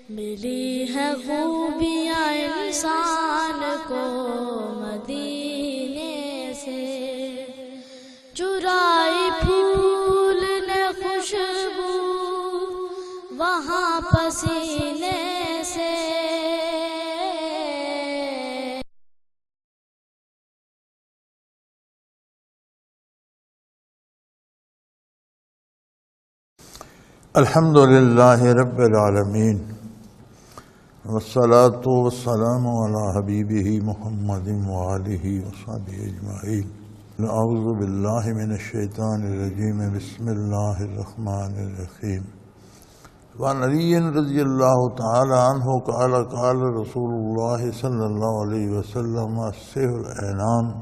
ملی ہے خوبیاں انسان کو مدینے سے، چرائی پھول نے خوشبو وہاں پسینے سے۔ الحمدللہ رب العالمین، والصلاة والسلام علی حبیبہ محمد وآلہ وصحبہ اجمعین۔ اعوذ باللہ من الشیطان الرجیم، بسم اللہ الرحمن الرحیم۔ وعن علی رضی اللہ تعالی عنہ قال قال رسول اللہ صلی اللہ علیہ وسلم السحر العنان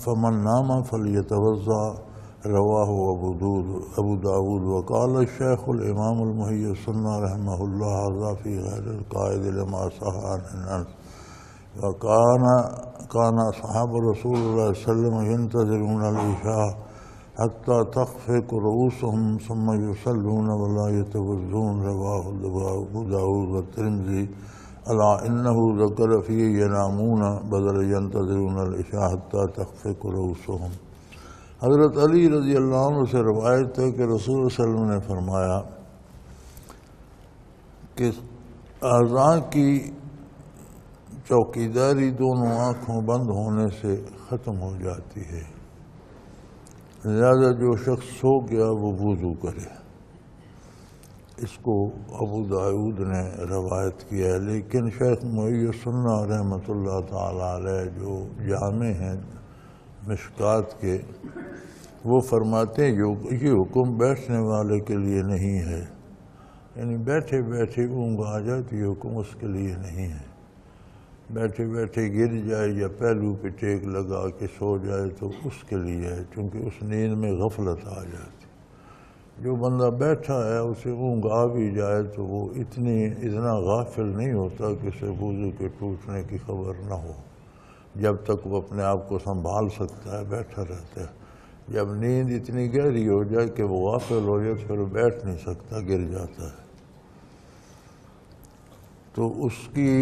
فمن نام فلیتوضا، رواہ ابو داود۔ وقال الشیخ الامام المحی السنہ رحمہ اللہ ھذا فی غیر القائد لما صح عن انس۔ وکان اصحاب رسول اللہ صلی اللہ علیہ وسلم ینتظرون العشاء حتی تخفق رؤوسهم ثم یصلون ولا یتوضؤون، رواہ ابو داود والترمذی۔ الا انہ ذکر فی ینامون بدل ینتظرون العشاء حتی تخفق رؤوسهم۔ حضرت علی رضی اللہ عنہ سے روایت ہے کہ رسول صلی اللہ علیہ وسلم نے فرمایا کہ اعضاء کی چوکیداری دونوں آنکھوں بند ہونے سے ختم ہو جاتی ہے، لہذا جو شخص سو گیا وہ وضو کرے۔ اس کو ابو داود نے روایت کیا ہے، لیکن شیخ محی السنہ رحمۃ اللہ تعالی علیہ جو جامع ہیں مشکات کے، وہ فرماتے ہیں یہ حکم بیٹھنے والے کے لیے نہیں ہے، یعنی بیٹھے بیٹھے اونگ آ جائے تو یہ حکم اس کے لیے نہیں ہے۔ بیٹھے بیٹھے گر جائے یا پہلو پہ ٹیک لگا کے سو جائے تو اس کے لیے ہے، چونکہ اس نیند میں غفلت آ جاتی۔ جو بندہ بیٹھا ہے اسے اونگ آ بھی جائے تو وہ اتنا غافل نہیں ہوتا کہ اسے وضو کے ٹوٹنے کی خبر نہ ہو، جب تک وہ اپنے آپ کو سنبھال سکتا ہے بیٹھا رہتا ہے۔ جب نیند اتنی گہری ہو جائے کہ وہ غافل ہو جائے تو پھر وہ بیٹھ نہیں سکتا، گر جاتا ہے۔ تو اس کی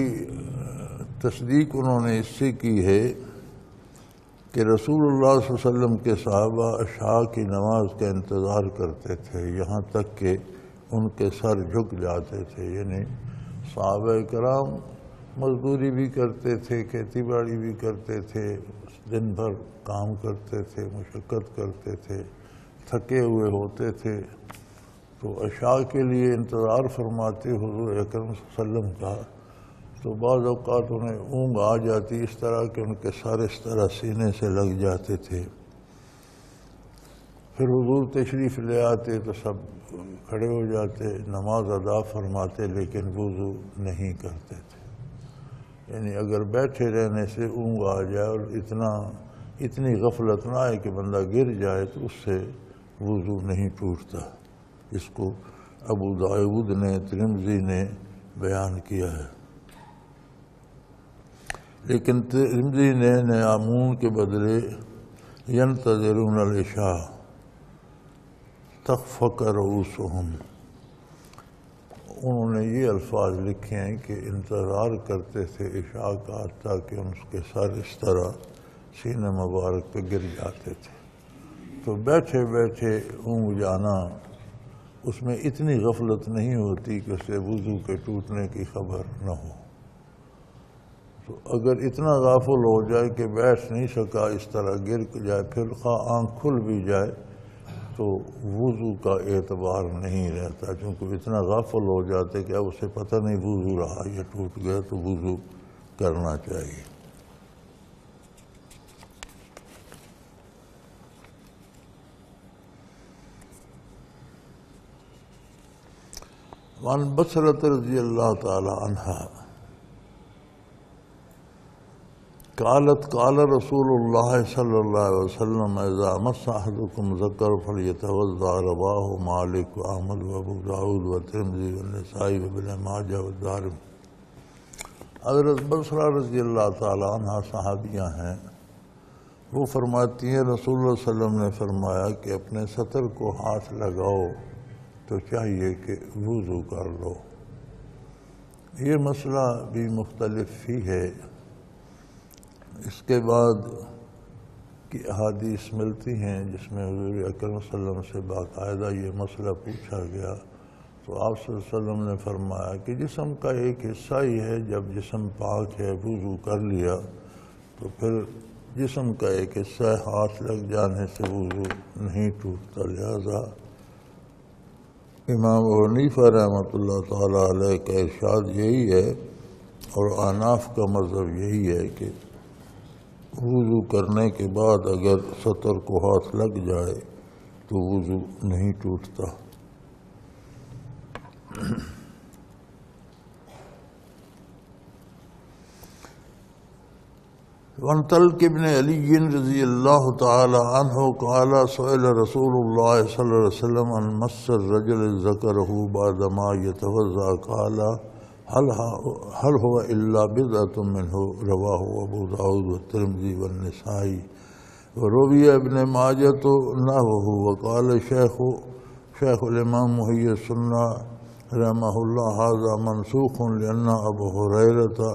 تصدیق انہوں نے اس سے کی ہے کہ رسول اللہ صلی اللہ علیہ وسلم کے صحابہ عشاء کی نماز کا انتظار کرتے تھے یہاں تک کہ ان کے سر جھک جاتے تھے، یعنی صحابہ کرام مزدوری بھی کرتے تھے، کھیتی باڑی بھی کرتے تھے، دن بھر کام کرتے تھے، مشقت کرتے تھے، تھکے ہوئے ہوتے تھے، تو عشاء کے لیے انتظار فرماتے حضور اکرم صلی اللہ علیہ وسلم کا، تو بعض اوقات انہیں اونگ آ جاتی اس طرح کہ ان کے سر اس طرح سینے سے لگ جاتے تھے۔ پھر حضور تشریف لے آتے تو سب کھڑے ہو جاتے، نماز ادا فرماتے، لیکن وضو نہیں کرتے تھے۔ یعنی اگر بیٹھے رہنے سے اونگ آ جائے اور اتنی غفلت نہ آئے کہ بندہ گر جائے تو اس سے وضو نہیں ٹوٹتا۔ اس کو ابو داود نے، ترمذی نے بیان کیا ہے، لیکن ترمذی نے نیامون کے بدلے ینتظرون العشاء تخفق رؤوسهم، انہوں نے یہ الفاظ لکھے ہیں کہ انتظار کرتے تھے عشاء کا تاکہ ان کے سر اس طرح سینہ مبارک پہ گر جاتے تھے۔ تو بیٹھے بیٹھے اونگ جانا اس میں اتنی غفلت نہیں ہوتی کہ اسے وضو کے ٹوٹنے کی خبر نہ ہو۔ تو اگر اتنا غافل ہو جائے کہ بیٹھ نہیں سکا، اس طرح گر جائے، پھر خواہ آنکھ کھل بھی جائے تو وضو کا اعتبار نہیں رہتا، چونکہ اتنا غافل ہو جاتے کہ اب اسے پتہ نہیں وضو رہا یا ٹوٹ گیا، تو وضو کرنا چاہیے۔ وعن بصرۃ رضی اللہ تعالی عنہا قالت قال رسول اللہ صلی اللہ علیہ وسلم اذا مس احدکم ذکر فلیتوضا، رواہ مالک واحمد وابو داود والترمذی والنسائی وابن ماجہ والدارمی۔ حضرت بصرہ رضی اللہ تعالی عنہ صحابیہ ہیں، وہ فرماتی ہیں رسول اللہ صلی اللہ علیہ وسلم نے فرمایا کہ اپنے سطر کو ہاتھ لگاؤ تو چاہیے کہ وضو کر لو۔ یہ مسئلہ بھی مختلف ہی ہے۔ اس کے بعد کی احادیث ملتی ہیں جس میں حضور اکرم صلی اللہ علیہ وسلم سے باقاعدہ یہ مسئلہ پوچھا گیا، تو آپ صلی اللہ علیہ وسلم نے فرمایا کہ جسم کا ایک حصہ ہی ہے، جب جسم پاک ہے وضو کر لیا تو پھر جسم کا ایک حصہ ہاتھ لگ جانے سے وضو نہیں ٹوٹتا۔ لہذا امام ابو حنیفہ رحمۃ اللہ تعالیٰ علیہ کا ارشاد یہی ہے، اور احناف کا مذہب یہی ہے کہ وضو کرنے کے بعد اگر سطر کو ہاتھ لگ جائے تو وضو نہیں ٹوٹتا۔ وعن طلق بن علی رضی اللہ تعالی عنہ قال سئل رسول اللہ صلی اللہ علیہ وسلم عن مس الرجل ذکرہ بعد ما یتوضا قال هل هو الا بضعة منه رواہ ابو داود والترمذی والنسائی وروی ابن ماجہ نحوہ وقال شیخ الامام محی السنہ رحمہ اللہ ھذا منسوخ لأن ابو ہریرہ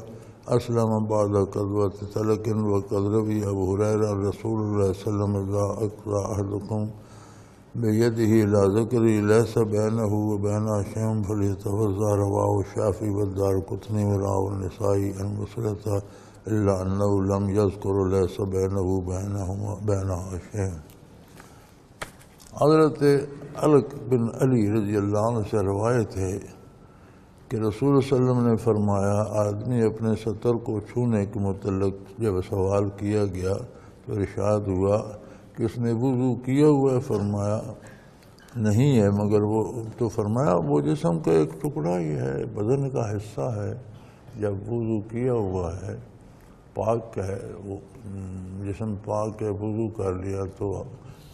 اسلم بعد غزوۃ تلق وقد روی ابو ہریرہ رسول اللہ صلی اللہ علیہ وسلم اذا اقضى احدکم بیدہ لا ذکری لیس بینہ وبینہ شیء فلیتوضأ رواہ الشافعی والدارقطنی ورواه النسائی عن بصرة الا انہ لم یذکر لیس بینہ وبینہ شیء۔ حضرت طلق بن علی رضی اللہ عنہ سے روایت ہے کہ رسول صلی اللہ علیہ وسلم نے فرمایا، آدمی اپنے سطر کو چھونے کے متعلق جب سوال کیا گیا تو ارشاد ہوا کہ اس نے وضو کیا ہوا ہے؟ فرمایا نہیں ہے، مگر وہ تو فرمایا وہ جسم کا ایک ٹکڑا ہی ہے، بدن کا حصہ ہے، جب وضو کیا ہوا ہے پاک ہے، وہ جسم پاک ہے، وضو کر لیا تو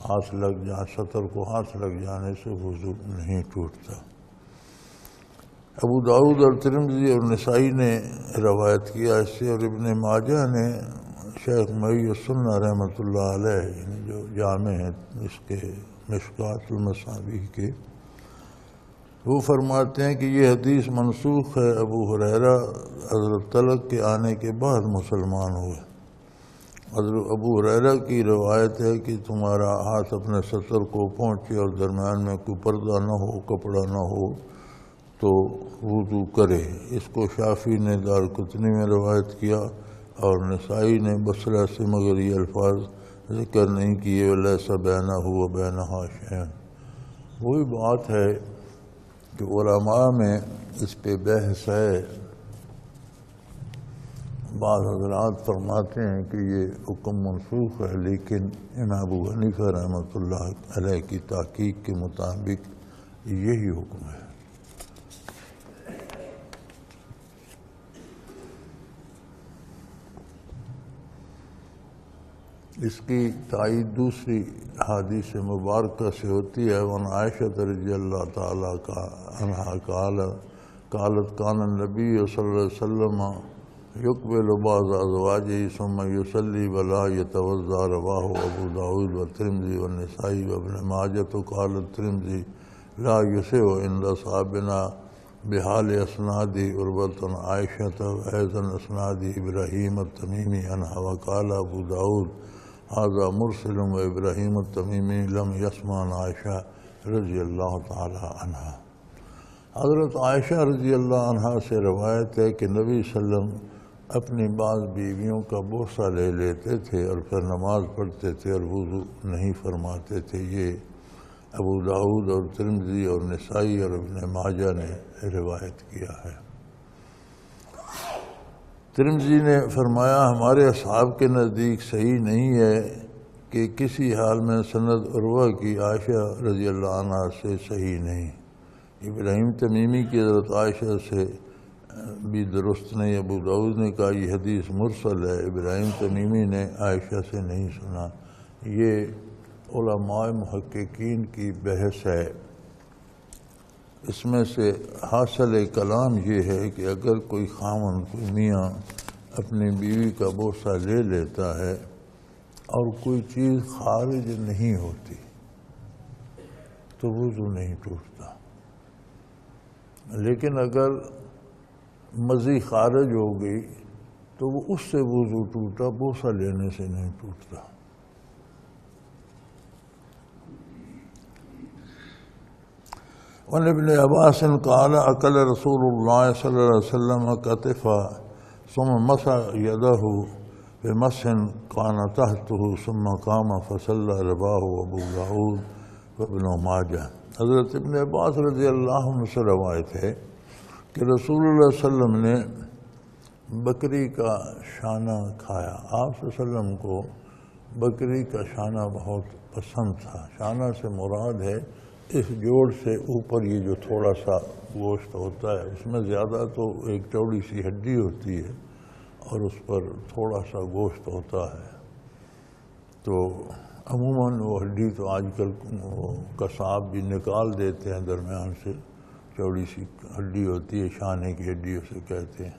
ہاتھ لگ سطر کو ہاتھ لگ جانے سے وضو نہیں ٹوٹتا۔ ابو داؤد اور ترمذی اور نسائی نے روایت کیا اس سے، اور ابن ماجہ نے شیخ محی السنہ رحمۃ اللہ علیہ جو جامع ہیں اس کے مشکات المصابیح کے، وہ فرماتے ہیں کہ یہ حدیث منسوخ ہے، ابو ہریرہ حضرت طلق کے آنے کے بعد مسلمان ہوئے۔ حضرت ابو ہریرہ کی روایت ہے کہ تمہارا ہاتھ اپنے سطر کو پہنچے اور درمیان میں کوئی پردہ نہ ہو، کپڑا نہ ہو تو وضو کرے۔ اس کو شافعی نے دارقطنی میں روایت کیا اور نسائی نے بصرہ سے، مگر یہ الفاظ ذکر نہیں کیے ولیس بینہ وبینہ شیء۔ وہی بات ہے کہ علماء میں اس پہ بحث ہے۔ بعض حضرات فرماتے ہیں کہ یہ حکم منسوخ ہے، لیکن امام ابو حنیفہ رحمۃ اللہ علیہ کی تحقیق کے مطابق یہی حکم ہے۔ اس کی تائید دوسری حدیث مبارکہ سے ہوتی ہے۔ وعن عائشہ رضی اللہ تعالیٰ عنہا قالت کان النبی صلی اللہ علیہ وسلم یقبل بعض ازواجہ ثم یصلی ولا یتوضأ رواہ ابو داود والترمذی والنسائی وابن ماجہ قال الترمذی لا یسع عند اصحابنا بحال اسناد عروۃ عائشہ وایضا اسناد ابراہیم التمیمی عنہا وقال ابو داود ھذا مرسل وابراہیم التمیمی لم یسمع عن عائشہ رضی اللہ تعالی عنہا۔ حضرت عائشہ رضی اللہ عنہا سے روایت ہے کہ نبی صلی اللہ علیہ وسلم اپنی بعض بیویوں کا بوسہ لے لیتے تھے اور پھر نماز پڑھتے تھے اور وضو نہیں فرماتے تھے۔ یہ ابو داؤد اور ترمذی اور نسائی اور ابن ماجہ نے روایت کیا ہے۔ ترمذی نے فرمایا ہمارے اصحاب کے نزدیک صحیح نہیں ہے کہ کسی حال میں سند عروہ کی عائشہ رضی اللہ عنہ سے صحیح نہیں۔ ابراہیم تمیمی کی حضرت عائشہ سے بھی درست نہیں۔ ابو داؤد نے کہا یہ حدیث مرسل ہے، ابراہیم تمیمی نے عائشہ سے نہیں سنا۔ یہ علماء محققین کی بحث ہے۔ اس میں سے حاصل کلام یہ ہے کہ اگر کوئی خاوند، کوئی میاں اپنی بیوی کا بوسہ لے لیتا ہے اور کوئی چیز خارج نہیں ہوتی تو وضو نہیں ٹوٹتا، لیکن اگر مزی خارج ہو گئی تو وہ اس سے وضو ٹوٹا، بوسہ لینے سے نہیں ٹوٹتا۔ وعن ابن عباس قال اکل رسول اللہ صلی اللہ علیہ وسلم کتفا ثم مسح یدہ بمسح کان تحتہ ثم قام فصلی رباہ ابو داؤد وابن ماجہ۔ حضرت ابن عباس رضی اللہ عنہ سے روایت ہے کہ رسول اللہ صلی اللہ علیہ وسلم نے بکری کا شانہ کھایا۔ آپ صلی اللہ علیہ وسلم کو بکری کا شانہ بہت پسند تھا۔ شانہ سے مراد ہے اس جوڑ سے اوپر یہ جو تھوڑا سا گوشت ہوتا ہے، اس میں زیادہ تو ایک چوڑی سی ہڈی ہوتی ہے اور اس پر تھوڑا سا گوشت ہوتا ہے، تو عموماً وہ ہڈی تو آج کل قصاب بھی نکال دیتے ہیں، درمیان سے چوڑی سی ہڈی ہوتی ہے، شانے کی ہڈی اسے کہتے ہیں،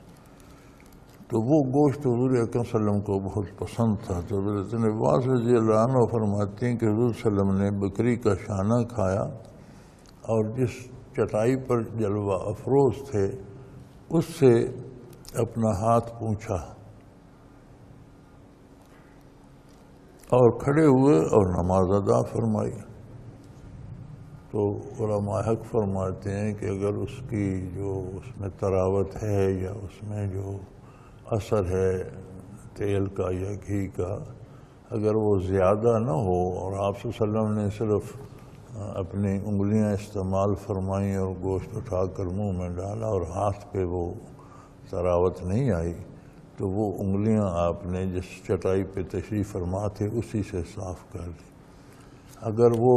تو وہ گوشت حضور اکرم صلی اللہ علیہ وسلم کو بہت پسند تھا۔ تو حضرت عباس رضی اللہ عنہ فرماتے ہیں کہ حضور صلی اللہ علیہ وسلم نے بکری کا شانہ کھایا اور جس چٹائی پر جلوہ افروز تھے اس سے اپنا ہاتھ پونچھا اور کھڑے ہوئے اور نماز ادا فرمائی۔ تو علماء حق فرماتے ہیں کہ اگر اس کی جو اس میں تراوت ہے یا اس میں جو اثر ہے تیل کا یا گھی کا، اگر وہ زیادہ نہ ہو اور آپ صلی اللہ علیہ وسلم نے صرف اپنی انگلیاں استعمال فرمائیں اور گوشت اٹھا کر منہ میں ڈالا اور ہاتھ پہ وہ تراوت نہیں آئی، تو وہ انگلیاں آپ نے جس چٹائی پہ تشریف فرما تھے اسی سے صاف کر دی۔ اگر وہ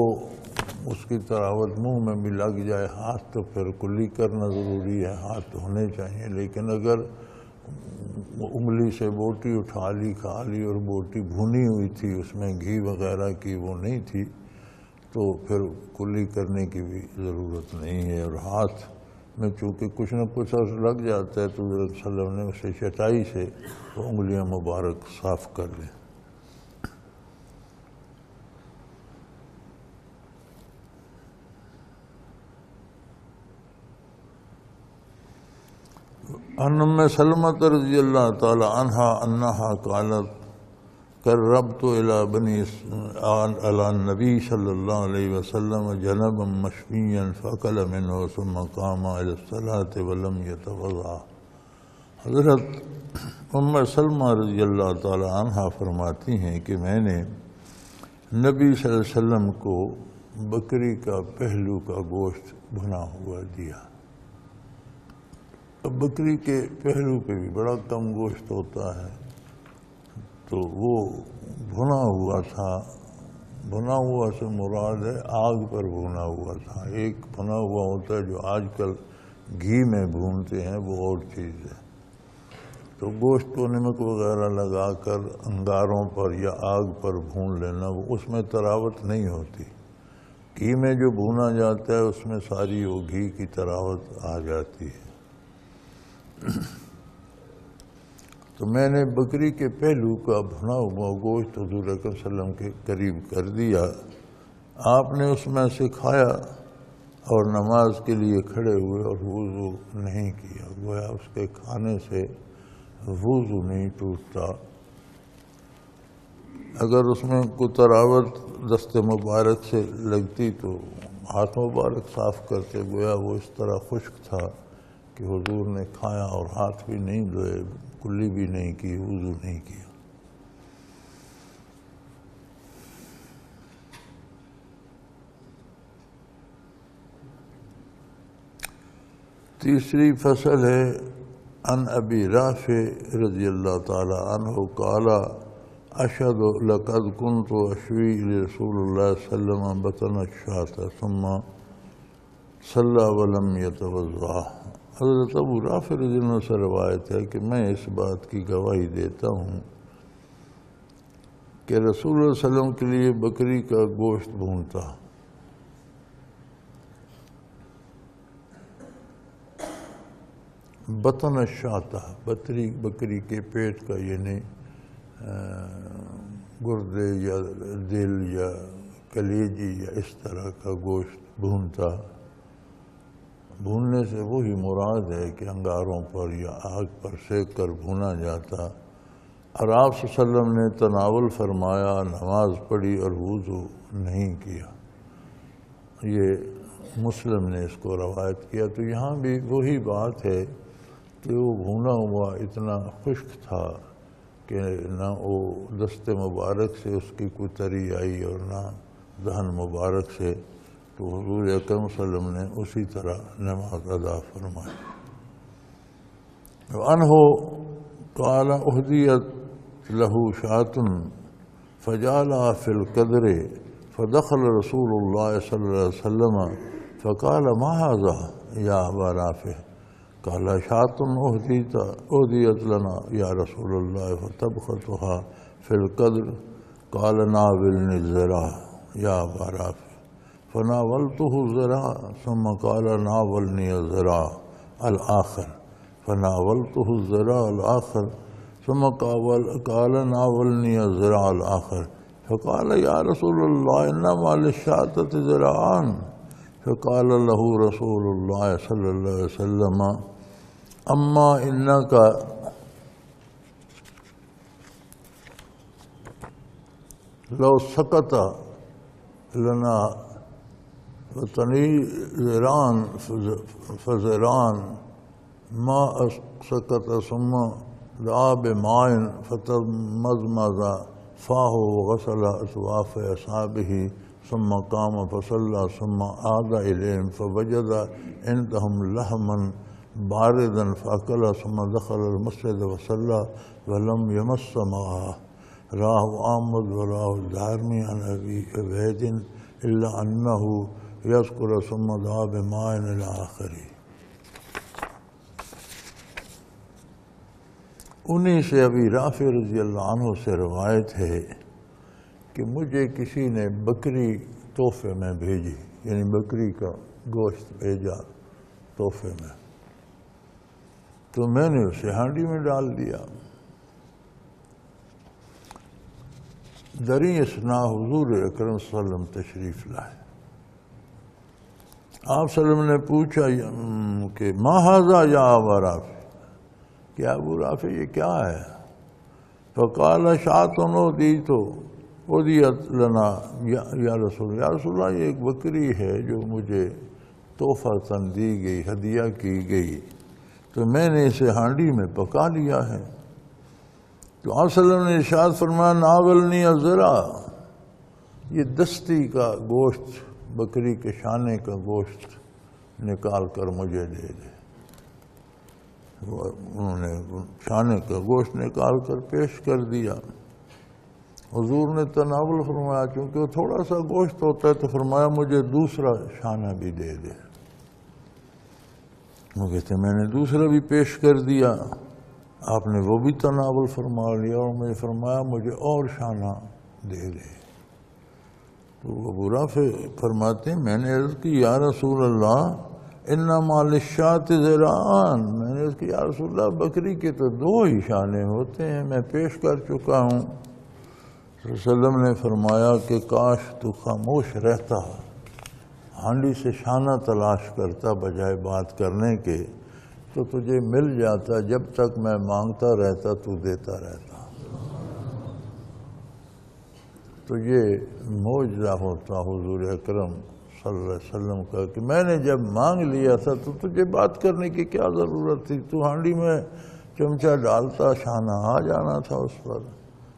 اس کی تراوت منہ میں بھی لگ جائے ہاتھ، تو پھر کلی کرنا ضروری ہے، ہاتھ دھونے چاہیے۔ لیکن اگر انگلی سے بوٹی اٹھا لی، کھا لی اور بوٹی بھونی ہوئی تھی، اس میں گھی وغیرہ کی وہ نہیں تھی، تو پھر کلی کرنے کی بھی ضرورت نہیں ہے۔ اور ہاتھ میں چونکہ کچھ نہ کچھ لگ جاتا ہے تو حضرت صلی اللہ علیہ وسلم نے اسے چٹائی سے وہ انگلیاں مبارک صاف کر لیں۔ عن ام سلمۃ رضی اللہ تعالی عنہا انہا قالت قربت الی النبی صلی اللہ علیہ وسلم جنبا مشویا فاکل منہ ثم قام الی الصلاۃ ولم یتوضا۔ حضرت ام سلمہ رضی اللہ تعالی عنہا فرماتی ہیں کہ میں نے نبی صلی اللہ علیہ وسلم کو بکری کا پہلو کا گوشت بھنا ہوا دیا۔ اب بکری کے پہلو پہ بھی بڑا کم گوشت ہوتا ہے، تو وہ بھنا ہوا تھا۔ بھنا ہوا سے مراد ہے آگ پر بھنا ہوا تھا۔ ایک بھنا ہوا ہوتا ہے جو آج کل گھی میں بھونتے ہیں، وہ اور چیز ہے۔ تو گوشت کو نمک وغیرہ لگا کر انگاروں پر یا آگ پر بھون لینا، وہ اس میں تراوت نہیں ہوتی۔ گھی میں جو بھونا جاتا ہے اس میں ساری وہ گھی کی تراوت آ جاتی ہے۔ تو میں نے بکری کے پہلو کا بھنا ہوا گوشت حضور اکرم صلی اللہ علیہ وسلم کے قریب کر دیا۔ آپ نے اس میں سے کھایا اور نماز کے لیے کھڑے ہوئے اور وضو نہیں کیا۔ گویا اس کے کھانے سے وضو نہیں ٹوٹتا۔ اگر اس میں کوئی تراوت دست مبارک سے لگتی تو ہاتھ مبارک صاف کرتے، گویا وہ اس طرح خشک تھا کہ حضور نے کھایا اور ہاتھ بھی نہیں دھوئے، کلی بھی نہیں کی، وضو نہیں کیا۔ تیسری فصل ہے عن ابی رافع رضی اللہ تعالی عنہ قال اشهد لقد كنت اشوي لرسول الله صلی اللہ علیہ وسلم بطن الشاة ثم صلى ولم يتوضا۔ حضرت ابو رافع رضی اللہ عنہ سے روایت ہے کہ میں اس بات کی گواہی دیتا ہوں کہ رسول اللہ صلی اللہ علیہ وسلم کے لیے بکری کا گوشت بھونتا۔ بطن الشاة، بکری کے پیٹ کا، یعنی گردے یا دل یا کلیجی یا اس طرح کا گوشت بھونتا بھوننے سے وہی مراد ہے کہ انگاروں پر یا آگ پر سیک کر بھونا جاتا، اور آپ صلی اللہ علیہ وسلم نے تناول فرمایا، نماز پڑھی اور وضو نہیں کیا۔ یہ مسلم نے اس کو روایت کیا۔ تو یہاں بھی وہی بات ہے کہ وہ بھونا ہوا اتنا خشک تھا کہ نہ وہ دست مبارک سے اس کی کوئی تری آئی اور نہ دہن مبارک سے، تو حضور اکرم صلی اللہ علیہ وسلم نے اسی طرح نماز ادا فرمائی۔ وعنہ قال اہدیت لہ شاۃ فجعلها فی القدر فدخل رسول اللہ صلی اللہ علیہ وسلم فقال ما هذا یا ابا رافع؟ قال شاۃ اہدیت لنا یا رسول اللہ فطبختها فی القدر قال ناولنی الذراع یا ابا رافع فناولته الذراع ثم قال ناولني الذراع الآخر فناولته الذراع الآخر ثم قال ناولني الذراع الآخر فقال يا رسول الله إنما للشاة ذراعان فقال له رسول الله صلى الله عليه وسلم أما إنك لو سقط لنا وطنی ذران فذران ما سقط ثم دعا بماء فتمضمض فاه وغسل أصواف أصحابه ثم قام فصلى ثم عاد إليهم فوجد عندهم لحما باردا فأكل ثم دخل المسجد وصلى ولم يمس معه۔ رواه أحمد ورواه الدارمي عن أبي عبيد إلا أنه یذکر ثم دعا بماء إلی آخری۔ انہی سے ابی رافع رضی اللہ عنہ سے روایت ہے کہ مجھے کسی نے بکری تحفے میں بھیجی، یعنی بکری کا گوشت بھیجا تحفے میں، تو میں نے اسے ہانڈی میں ڈال دیا۔ دری اثنا حضور اکرم صلی اللہ علیہ وسلم تشریف لائے۔ آپ صلی اللہ علیہ وسلم نے پوچھا کہ ما ھذا یا ابا رافع، کہ ابو رافع یہ کیا ہے؟ فقال شاۃ اہدیت لنا یا رسول اللہ، یہ ایک بکری ہے جو مجھے تحفہ دی گئی، ہدیہ کی گئی، تو میں نے اسے ہانڈی میں پکا لیا ہے۔ تو آپ صلی اللہ علیہ وسلم نے ارشاد فرمایا ناولنی الذراع، یہ دستی کا گوشت، بکری کے شانے کا گوشت نکال کر مجھے دے دے۔ انہوں نے شانے کا گوشت نکال کر پیش کر دیا۔ حضور نے تناول فرمایا، چونکہ وہ تھوڑا سا گوشت ہوتا ہے تو فرمایا مجھے دوسرا شانہ بھی دے دے۔ وہ کہتے میں نے دوسرا بھی پیش کر دیا، آپ نے وہ بھی تناول فرما لیا اور مجھے فرمایا مجھے اور شانہ دے دے۔ تو ابو رافع فرماتے ہیں میں نے عرض کی یا رسول اللہ انما للشاۃ ذراعان، میں نے عرض کی یا رسول اللہ بکری کے تو دو ہی شانے ہوتے ہیں، میں پیش کر چکا ہوں۔ صلی اللہ علیہ وسلم نے فرمایا کہ کاش تو خاموش رہتا، ہانڈی سے شانہ تلاش کرتا بجائے بات کرنے کے، تو تجھے مل جاتا، جب تک میں مانگتا رہتا تو دیتا رہتا۔ تو یہ معجزہ ہوتا حضور اکرم صلی اللہ علیہ وسلم کا کہ میں نے جب مانگ لیا تھا تو تجھے بات کرنے کی کیا ضرورت تھی؟ تو ہانڈی میں چمچہ ڈالتا، شانہ آ جانا تھا اس پر۔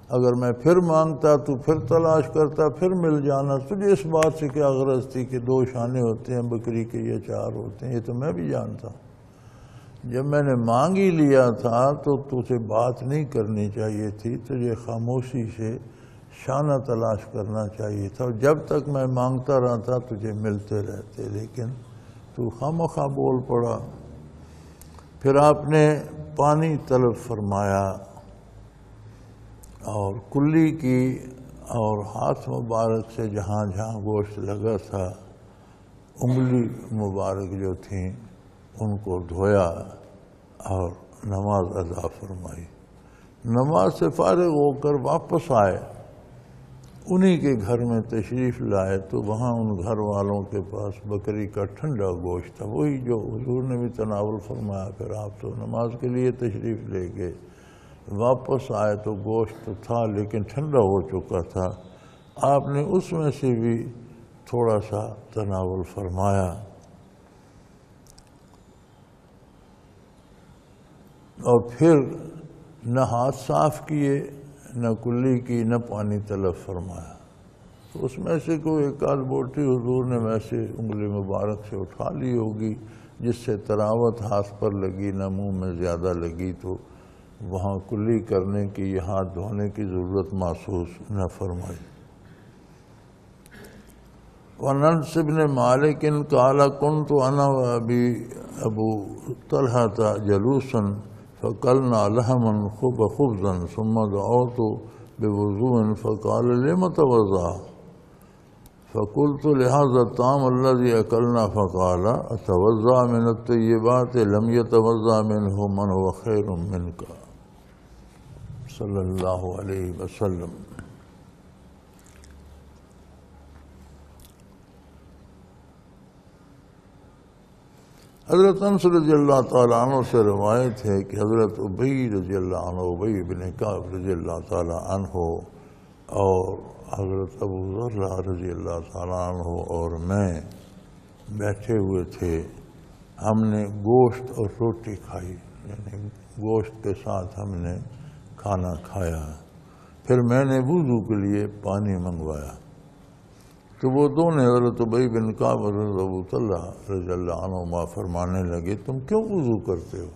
اگر میں پھر مانگتا تو پھر تلاش کرتا، پھر مل جانا۔ تجھے اس بات سے کیا غرض تھی کہ دو شانے ہوتے ہیں بکری کے یا چار ہوتے ہیں؟ یہ تو میں بھی جانتا۔ جب میں نے مانگ ہی لیا تھا تو تجھے بات نہیں کرنی چاہیے تھی، تجھے خاموشی سے شانہ تلاش کرنا چاہیے تھا، اور جب تک میں مانگتا رہتا تجھے ملتے رہتے، لیکن تو خامخواہ بول پڑا۔ پھر آپ نے پانی طلب فرمایا اور کلی کی اور ہاتھ مبارک سے جہاں جہاں گوشت لگا تھا انگلی مبارک جو تھیں ان کو دھویا اور نماز ادا فرمائی۔ نماز سے فارغ ہو کر واپس آئے، انہی کے گھر میں تشریف لائے تو وہاں ان گھر والوں کے پاس بکری کا ٹھنڈا گوشت تھا، وہی جو حضور نے بھی تناول فرمایا۔ پھر آپ تو نماز کے لیے تشریف لے گئے، واپس آئے تو گوشت تھا لیکن ٹھنڈا ہو چکا تھا، آپ نے اس میں سے بھی تھوڑا سا تناول فرمایا، اور پھر نہ ہاتھ صاف کیے، نہ کلی کی، نہ پانی طلب فرمایا۔ تو اس میں سے کوئی ایک آدھ بوٹی حضور نے ویسے انگلی مبارک سے اٹھا لی ہوگی، جس سے تراوت ہاتھ پر لگی، نہ منہ میں زیادہ لگی، تو وہاں کلی کرنے کی یا ہاتھ دھونے کی ضرورت محسوس نہ فرمائی۔ وَأَنَسْ بْنِ مَالِكٍ قَالَ كُنْتُ أَنَا وَأَبِي أَبُو طَلْحَةَ جَلُوسًا فَأَكَلْنَا لَحْمًا وَخُبْزًا ثُمَّ دَعَوْتُ بِوُضُوءٍ فَقَالَ لِمَ تَوَضَّأْتَ فَقُلْتُ لِهَذَا الطَّعَامِ الَّذِي أَكَلْنَا فَقَالَ أَتَوَضَّأُ مِنَ الطَّيِّبَاتِ لَمْ يَتَوَضَّأْ مِنْهُ مَنْ هُوَ خَيْرٌ مِنْكَ صلی اللہ علیہ وسلم۔ حضرت انس رضی اللہ تعالیٰ عنہ سے روایت ہے کہ حضرت ابی رضی اللہ عنہ، ابی بن کعب رضی اللہ تعالیٰ عنہ، اور حضرت ابو ذر رضی اللہ تعالیٰ عنہ اور میں بیٹھے ہوئے تھے، ہم نے گوشت اور روٹی کھائی، یعنی گوشت کے ساتھ ہم نے کھانا کھایا، پھر میں نے وضو کے لیے پانی منگوایا، تو وہ دونوں حضرت ابی بن کعب اور حضرت ابو طلحہ رضی اللہ عنہما فرمانے لگے تم کیوں وضو کرتے ہو؟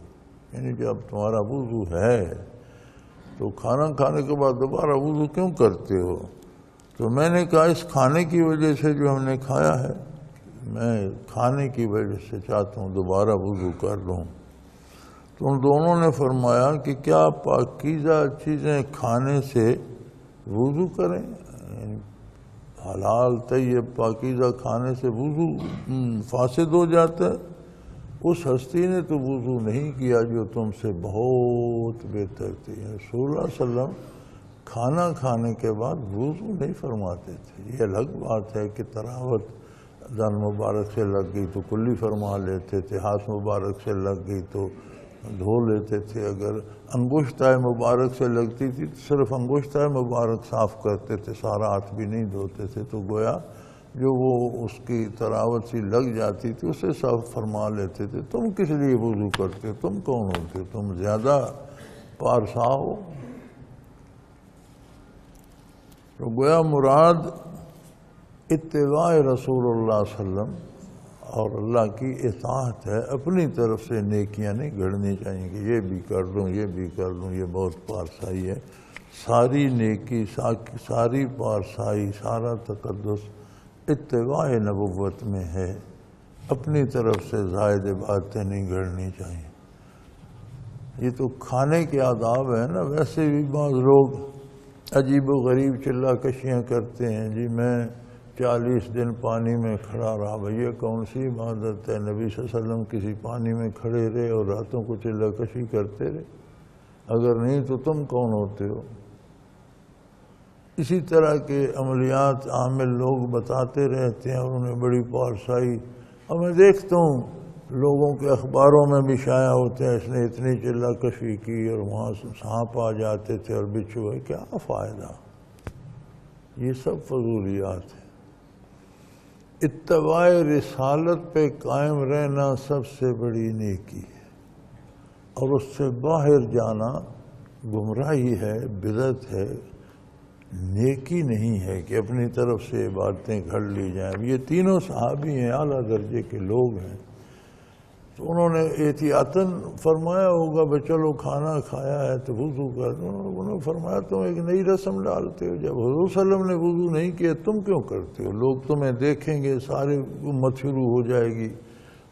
یعنی جب تمہارا وضو ہے تو کھانا کھانے کے بعد دوبارہ وضو کیوں کرتے ہو؟ تو میں نے کہا اس کھانے کی وجہ سے جو ہم نے کھایا ہے، میں کھانے کی وجہ سے چاہتا ہوں دوبارہ وضو کر لوں۔ تو ان دونوں نے فرمایا کہ کیا پاکیزہ چیزیں کھانے سے وضو کریں؟ حلال طیب پاکیزہ کھانے سے وضو فاسد ہو جاتا ہے؟ اس ہستی نے تو وضو نہیں کیا جو تم سے بہت بہتر تھی۔ رسول اللہ صلی اللہ علیہ وسلم کھانا کھانے کے بعد وضو نہیں فرماتے تھے۔ یہ الگ بات ہے کہ تراوت دان مبارک سے لگ گئی تو کلی فرما لیتے تھے، ہاتھ مبارک سے لگ گئی تو دھو لیتے تھے، اگر انگشتۂ مبارک سے لگتی تھی تو صرف انگشتۂ مبارک صاف کرتے تھے، سارا ہاتھ بھی نہیں دھوتے تھے، تو گویا جو وہ اس کی تراوت سی لگ جاتی تھی اسے صاف فرما لیتے تھے۔ تم کس لیے وضو کرتے ہو؟ تم کون ہوتے ہو؟ تم زیادہ پارسا ہو؟ تو گویا مراد اتباع رسول اللہ صلی اللہ علیہ وسلم اور اللہ کی اطاعت ہے، اپنی طرف سے نیکیاں نہیں گھڑنی چاہیے کہ یہ بھی کر لوں یہ بھی کر لوں، یہ بہت پارسائی ہے۔ ساری نیکی، ساری پارسائی، سارا تقدس اتباع نبوت میں ہے، اپنی طرف سے زائد باتیں نہیں گھڑنی چاہیے۔ یہ تو کھانے کے آداب ہیں نا، ویسے بھی بعض لوگ عجیب و غریب چلا کشیاں کرتے ہیں، جی میں 40 دن پانی میں کھڑا رہا۔ بھئی یہ کون سی عبادت ہے؟ نبی صلی اللہ علیہ وسلم کسی پانی میں کھڑے رہے اور راتوں کو چلا کشی کرتے رہے؟ اگر نہیں تو تم کون ہوتے ہو؟ اسی طرح کے عملیات عامل لوگ بتاتے رہتے ہیں اور انہیں بڑی پارسائی، اور میں دیکھتا ہوں لوگوں کے اخباروں میں بھی شائع ہوتے ہیں اس نے اتنی چلا کشی کی اور وہاں سانپ آ جاتے تھے اور بچھو ہے، کیا فائدہ؟ یہ سب فضولیات ہیں۔ اتباع رسالت پہ قائم رہنا سب سے بڑی نیکی ہے، اور اس سے باہر جانا گمراہی ہے، بدعت ہے، نیکی نہیں ہے کہ اپنی طرف سے باتیں گھڑ لی جائیں۔ یہ تینوں صحابی ہیں، اعلیٰ درجے کے لوگ ہیں، تو انہوں نے احتیاطاً فرمایا ہوگا بھئی چلو کھانا کھایا ہے تو وضو کر دو۔ انہوں نے فرمایا تم ایک نئی رسم ڈالتے ہو، جب حضور صلی اللہ علیہ وسلم نے وضو نہیں کیا تم کیوں کرتے ہو؟ لوگ تمہیں دیکھیں گے، سارے امت شروع ہو جائے گی،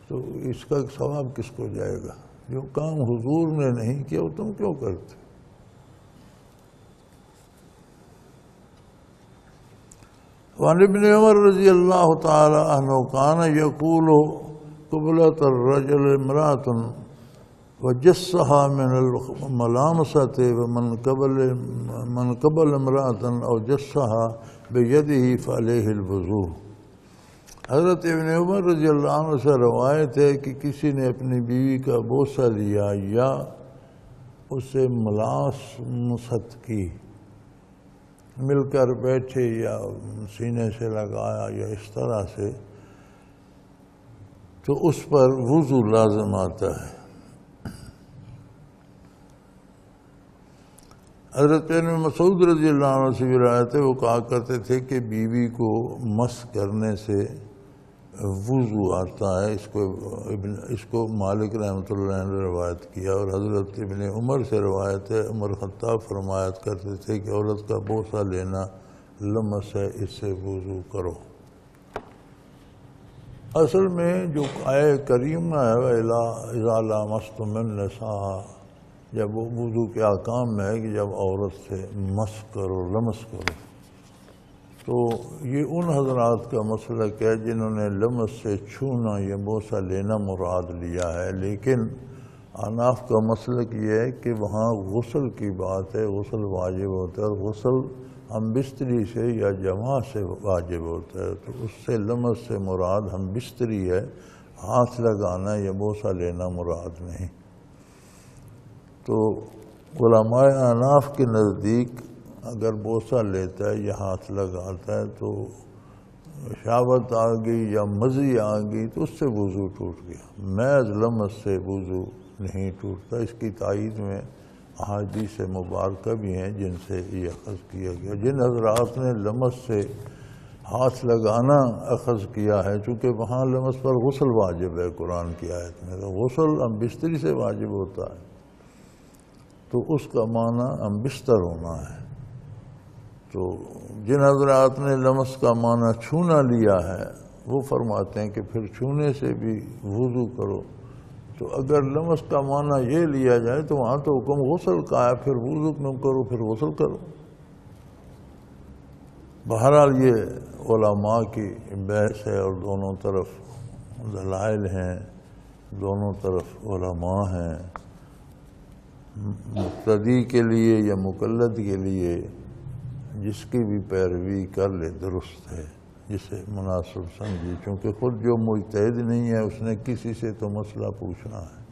تو اس کا ثواب کس کو جائے گا؟ جو کام حضور نے نہیں کیا وہ تم کیوں کرتے؟ وعن ابن عمر رضی اللہ تعالی عنہ کان یقول قبلۃ الرجل امرأۃ وجسها من الملامسة ومن قبل امرأة او جسها بیدہ فعلیہ الوضوء۔ حضرت ابن عمر رضی اللہ عنہ سے روایت ہے کہ کسی نے اپنی بیوی کا بوسہ لیا یا اسے ملامست کی، مل کر بیٹھے یا سینے سے لگایا یا اس طرح سے، تو اس پر وضو لازم آتا ہے۔ حضرت ابن مسعود رضی اللہ عنہ سے بھی روایت ہے، وہ کہا کرتے تھے کہ بیوی کو مس کرنے سے وضو آتا ہے۔ اس کو مالک رحمۃ اللہ نے روایت کیا، اور حضرت ابن عمر سے روایت ہے، عمر خطاب فرمایت کرتے تھے کہ عورت کا بوسہ لینا لمس ہے، اس سے وضو کرو۔ اصل میں جو آیہ کریمہ ہے اذا لامستم النساء، جب وہ وضو کے احکام میں ہے کہ جب عورت سے مس کرو، لمس کرو، تو یہ ان حضرات کا مسلک ہے جنہوں نے لمس سے چھونا یا بوسہ لینا مراد لیا ہے، لیکن احناف کا مسلک یہ ہے کہ وہاں غسل کی بات ہے، غسل واجب ہوتا ہے، اور غسل ہم بستری سے یا جماع سے واجب ہوتا ہے، تو اس سے لمس سے مراد ہم بستری ہے، ہاتھ لگانا یا بوسہ لینا مراد نہیں۔ تو علماء احناف کے نزدیک اگر بوسہ لیتا ہے یا ہاتھ لگاتا ہے تو شہوت آ گئی یا مزی آ گئی تو اس سے وضو ٹوٹ گیا، محض لمس سے وضو نہیں ٹوٹتا۔ اس کی تائید میں احادیث مبارکہ بھی ہیں جن سے یہ اخذ کیا گیا۔ جن حضرات نے لمس سے ہاتھ لگانا اخذ کیا ہے، چونکہ وہاں لمس پر غسل واجب ہے قرآن کی آیت میں، تو غسل ہم بستری سے واجب ہوتا ہے، تو اس کا معنی ہم بستر ہونا ہے۔ تو جن حضرات نے لمس کا معنی چھونا لیا ہے وہ فرماتے ہیں کہ پھر چھونے سے بھی وضو کرو۔ تو اگر لمس کا معنی یہ لیا جائے تو وہاں تو حکم غسل کا ہے، پھر وضو کیوں کرو، پھر غسل کرو۔ بہرحال یہ علماء کی بحث ہے اور دونوں طرف دلائل ہیں، دونوں طرف علماء ہیں، مقتدی کے لیے یا مقلد کے لیے جس کی بھی پیروی کر لے درست ہے، جسے مناسب سمجھی، چونکہ خود جو مجتہد نہیں ہے اس نے کسی سے تو مسئلہ پوچھنا ہے۔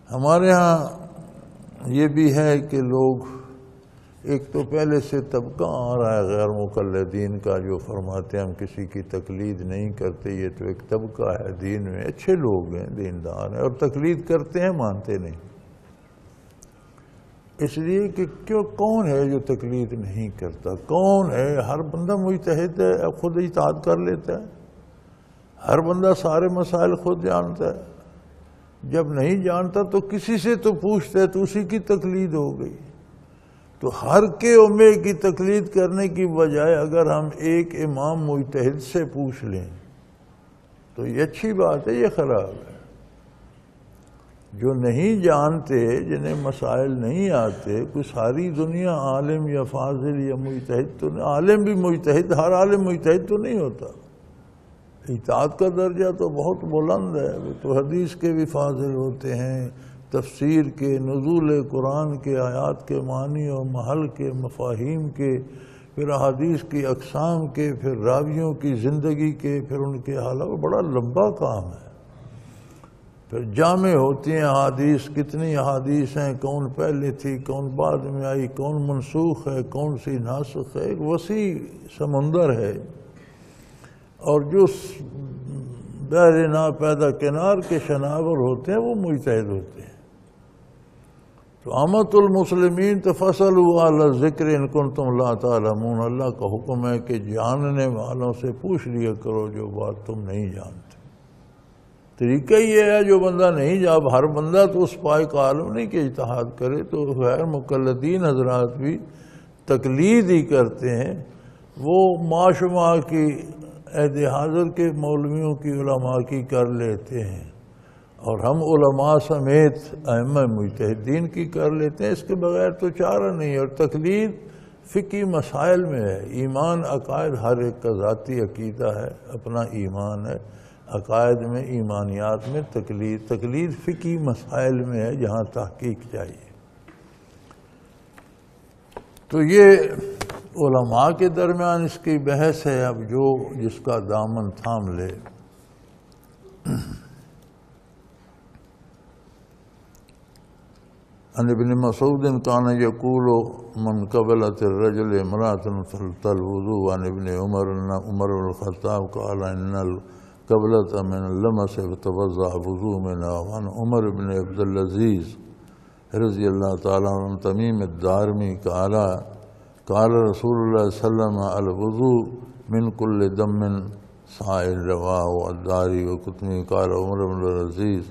ہمارے ہاں یہ بھی ہے کہ لوگ، ایک تو پہلے سے طبقہ آ رہا ہے غیر مقلدین کا، جو فرماتے ہیں ہم کسی کی تقلید نہیں کرتے، یہ تو ایک طبقہ ہے دین میں، اچھے لوگ ہیں، دیندار ہیں، اور تقلید کرتے ہیں، مانتے نہیں۔ اس لیے کہ کون ہے جو تقلید نہیں کرتا؟ کون ہے؟ ہر بندہ مجتہد ہے، خود اجتہاد کر لیتا ہے، ہر بندہ سارے مسائل خود جانتا ہے۔ جب نہیں جانتا تو کسی سے تو پوچھتا ہے، تو اسی کی تقلید ہو گئی۔ تو ہر کے امے کی تقلید کرنے کی بجائے اگر ہم ایک امام مجتہد سے پوچھ لیں تو یہ اچھی بات ہے، یہ خراب ہے۔ جو نہیں جانتے، جنہیں مسائل نہیں آتے، کوئی ساری دنیا عالم یا فاضل یا مجتہد تو نہیں، عالم بھی مجتہد، ہر عالم مجتہد تو نہیں ہوتا۔ اجتہاد کا درجہ تو بہت بلند ہے، وہ تو حدیث کے بھی فاضل ہوتے ہیں، تفسیر کے، نزول قرآن کے، آیات کے معنی اور محل کے، مفاہیم کے، پھر احادیث کی اقسام کے، پھر راویوں کی زندگی کے، پھر ان کے حالات، بڑا لمبا کام ہے۔ پھر جامع ہوتی ہیں احادیث، کتنی احادیث ہیں، کون پہلے تھی، کون بعد میں آئی، کون منسوخ ہے، کون سی ناسخ ہے، ایک وسیع سمندر ہے۔ اور جو بحر ناپیدا کنار کے شناور ہوتے ہیں وہ مجتہد ہوتے ہیں۔ تو امت المسلمین تفصلوا اہل الذکر ان کنتم لا تعلمون، اللہ کا حکم ہے کہ جاننے والوں سے پوچھ لیا کرو جو بات تم نہیں جانتے۔ طریقہ یہ ہے، جو بندہ نہیں جاب، ہر بندہ تو اس پائے عالم نہیں کہ اجتہاد کرے، تو غیر مقلدین حضرات بھی تقلید ہی کرتے ہیں۔ وہ معاشمہ کی عہد حاضر کے مولویوں کی، علماء کی کر لیتے ہیں، اور ہم علماء سمیت ائمہ مجتہدین کی کر لیتے ہیں، اس کے بغیر تو چارہ نہیں۔ اور تقلید فقہی مسائل میں ہے، ایمان عقائد ہر ایک کا ذاتی عقیدہ ہے، اپنا ایمان ہے، عقائد میں، ایمانیات میں تقلید فقہی مسائل میں ہے جہاں تحقیق چاہیے۔ تو یہ علماء کے درمیان اس کی بحث ہے، اب جو جس کا دامن تھام لے۔ عن ابن مسعود كان يقول من قبلت الرجل امرأة فلت الوضوء۔ عن ابن عمر ان عمر بن الخطاب قال ان القبلة من اللمس فتوضأ وضوء منها۔ وعن عمر بن عبد العزيز رضي الله تعالى عن تميم الدارمي قال رسول الله صلى الله عليه وسلم الوضوء من كل دم سائل۔ رواه الداري وكتمي۔ قال عمر بن العزيز